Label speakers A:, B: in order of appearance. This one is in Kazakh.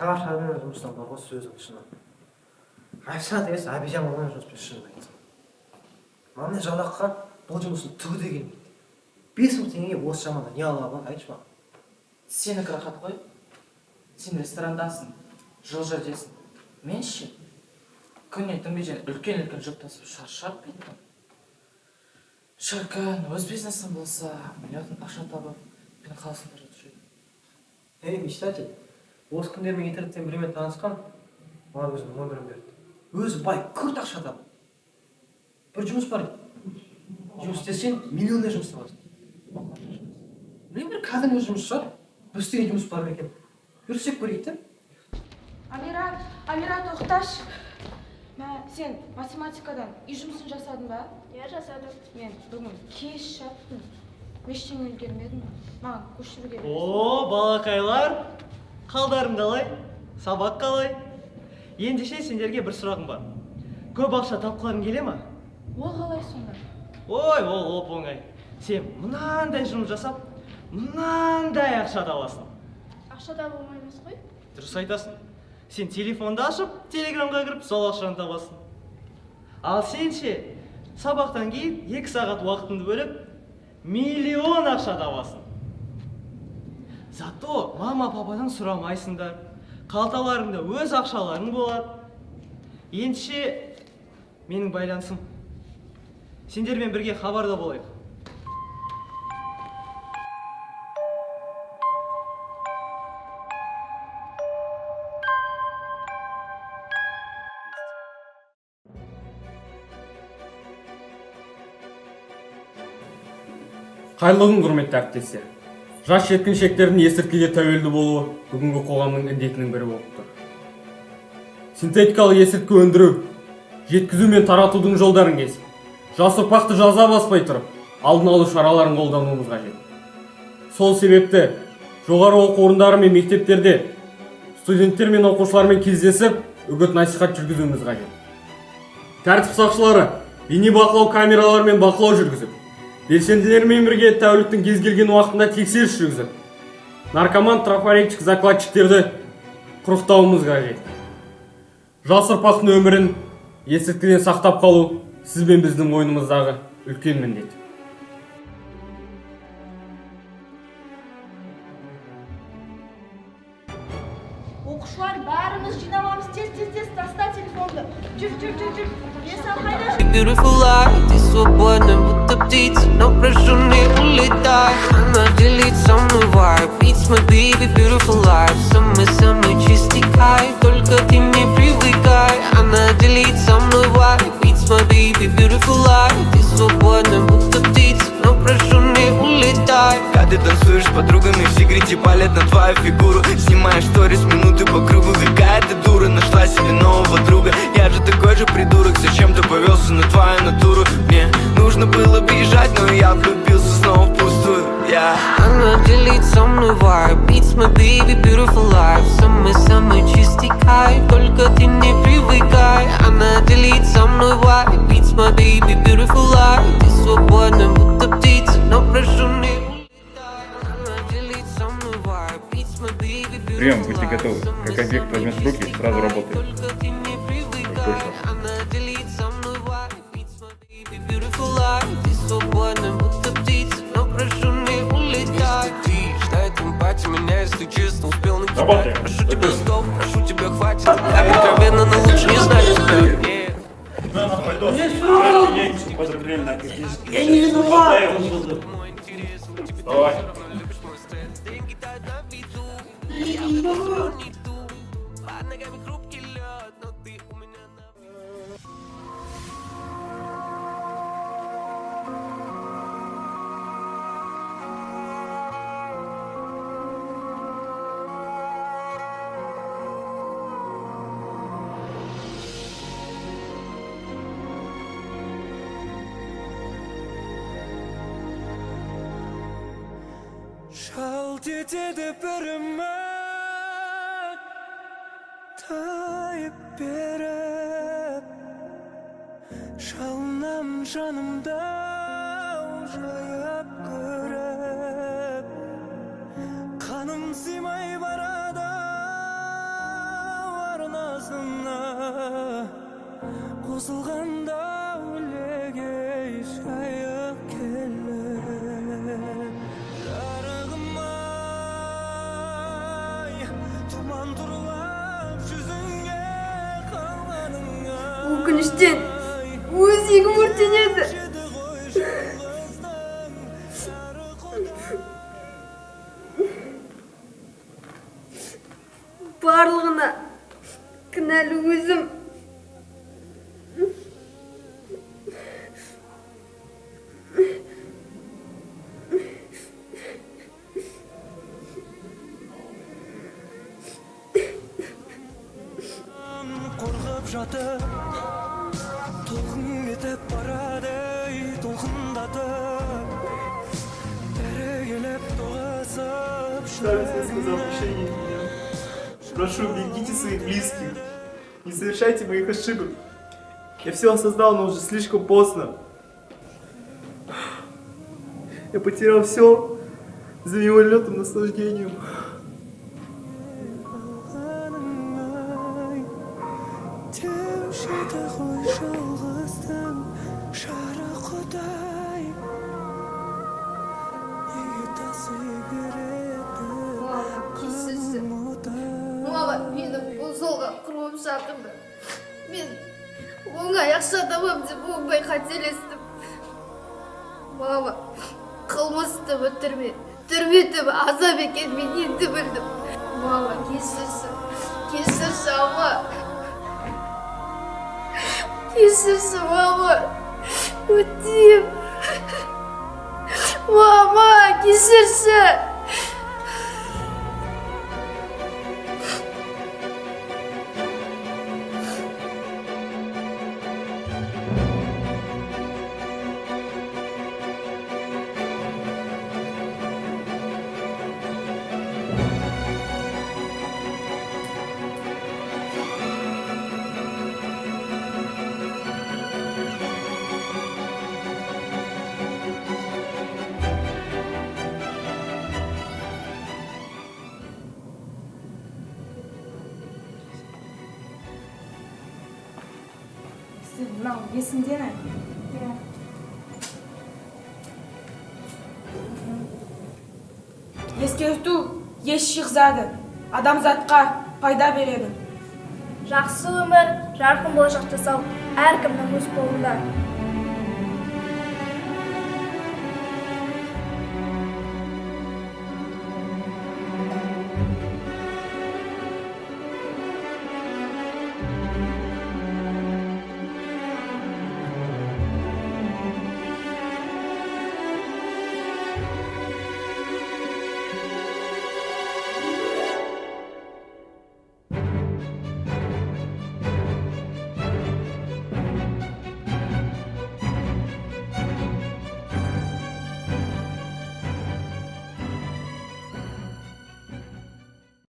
A: Сағат шармен жұмыстан бар ғой сөздің шыны. Айша дегесі әбежан болған жұмыспен шынын айтсын. Мамне жалаққа бұл жұмысын түгі де келмейді. 5.000 теңге осы жаманда не алуға болады, айтшы маған.
B: Сенікі рахат қой. Сен ресторандасың, жол жердесің. Мен ше, күнне түнбежен үлкен жүк тасып шаршап кеттім. Шіркін, өз бизнесім болса, миллион ақша табып, мен қаласында жүреді.
A: Мечтатель, осы күндермен интернеттен біреумен танысқан, маған өзінің номерін берді. Өзі бай, күрт ақша табып. Бір жұмыс бар. Жұмыс істесең, миллиондай жұмыс табасың. Білмеймін, бір кәдімгі жұмыс шығар. Бір істеген жұмыс бар екен. Көрсек көрейік те.
C: Амира, тоқташ. Сен математикадан үй жұмысын жасадың ба?
D: Иә, жасадым.
C: Мен бүгін кеш жаттым. Ештеңе үлгермедім. Маған көшіру керек.
E: О, балақайлар, қалдарың қалай? Сабақ қалай? Ендеше сендерге бір сұрағым бар. Көп ақша тапқыларың келе ма?
C: Ол қалай сонда?
E: Ой, ол оп-оңай. Сен мынандай жұмыс жасап, мынандай ақша табасың.
D: Ақша табу оңай емес қой.
E: Дұрыс айтасың. Сен телефонды ашып, телеграмға кіріп, сол ақшаны табасың. Ал сен ше, сабақтан кейін 2 сағат уақытыңды бөліп, миллион ақша табасың. Зато мама-пападан сұрамайсыңдар. Қалталарыңда өз ақшаларың болады. Ендеше менің байланысым. Сендермен бірге хабарда болайық.
F: Қайырлы күн, құрметті әріптестер. Жас жеткіншектердің есірткіге тәуелді болуы бүгінгі қоғамның індетінің бірі болып тұр. Синтетикалық есірткі өндіру, жеткізу мен таратудың жолдарын кесіп, жас ұрпақты жаза баспай тұрып, алдын алу шараларын қолдануымыз қажет. Сол себепті жоғары оқу орындары мен мектептерде студенттер мен оқушылармен кездесіп, үгіт-насихат жүргізуіміз қажет. Тәртіп сақшылары бейнебақылау камераларымен бақылау жүргізіп, белсенділермен бірге тәуліктің кез келген уақытында тексеріс жүргізіп, наркоман трафаретчик закладчиктерді құрықтауымыз қажет. Жас ұрпақтың өмірін есірткіден сақтап қалу сіз бен біздің мойнымыздағы үлкен міндет.
C: Оқушылар бәріміз жинамамыз, тез таста телефонды. Жүр. Еса қайда?
G: Beautiful life, ты свободна, будто птица, но прошу не улетай. Она делит со мной vibe, it's my baby, beautiful life. Самый чистый кайф, только ты не привыкай. Она делит со мной vibe, it's my baby, beautiful life. Ты свободна, будто птица, но прошу не улетай.
H: Когда ты танцуешь с подругами, в сигарете палят на твою фигуру. Снимаешь сторис минуты по кругу, какая-то дура нашла себе нового друга. Я же такой же придурок, зачем ты повелся на твою натуру? Мне нужно было бежать, но я влюбился снова впустую.
G: Она делит со мной vibe, it's my baby, beautiful life. Самый чистый кайф, только ты не привыкай. Она делит со мной vibe, it's my baby, beautiful life. Ты свободна, будто птица, но прошу не улетай. Она делит со мной vibe, it's my baby, beautiful life.
I: Прием, будьте готовы. Как объект возьмет в руки, сразу работает.
G: Только ты не привыкай.
I: Точно.
G: Она делит со мной vibe, it's my baby, beautiful life. Ты свободна, будто птица, но прошу не улетай. Ждает эмпатия меня, если честно, успел на тебя. Прошу тебя, стоп, прошу тебя, хватит. Откровенно, но лучше не знать тебя.
E: Я не виноват!
I: Давай.
H: Жалт етеді бір үміт тайып беріп, жалынам жанымда жайып көріп, қаным сыймай барады қосылғанда өлеге шайып келіп жарығым-ай тұман тұрлап жүзіңе қалғаныңа
C: Өкініштен өзегім өртенеді. Барлығына кінәлі өзім.
H: қорғап жатып толқын кетіп барады толқындатып бәрі келіп тоғысып
E: Прошу, берегите своих близких. Не совершайте моих ошибок. Я все осознал, но уже слишком поздно. Я потерял все за мимолетным наслаждением.
H: деуші де ғой жалғыздың жарықтай неге тасый береді
D: Мама мені бұл жолға қуып шақырды. Мен оңай ақша табам деп оңбай қателестім. Мама, қылмысты өтірме, түрметіп азап екен мен енді білдім. Мама, кешірші ама. Кешірші мама, өтейім. Мама, кешірші.
J: Мынау есіңде ме? Ескерту еш шықзады, адамзатқа пайда береді.
D: Жақсы өмір, жарқын болашақ жасау әркімнің өз қолында.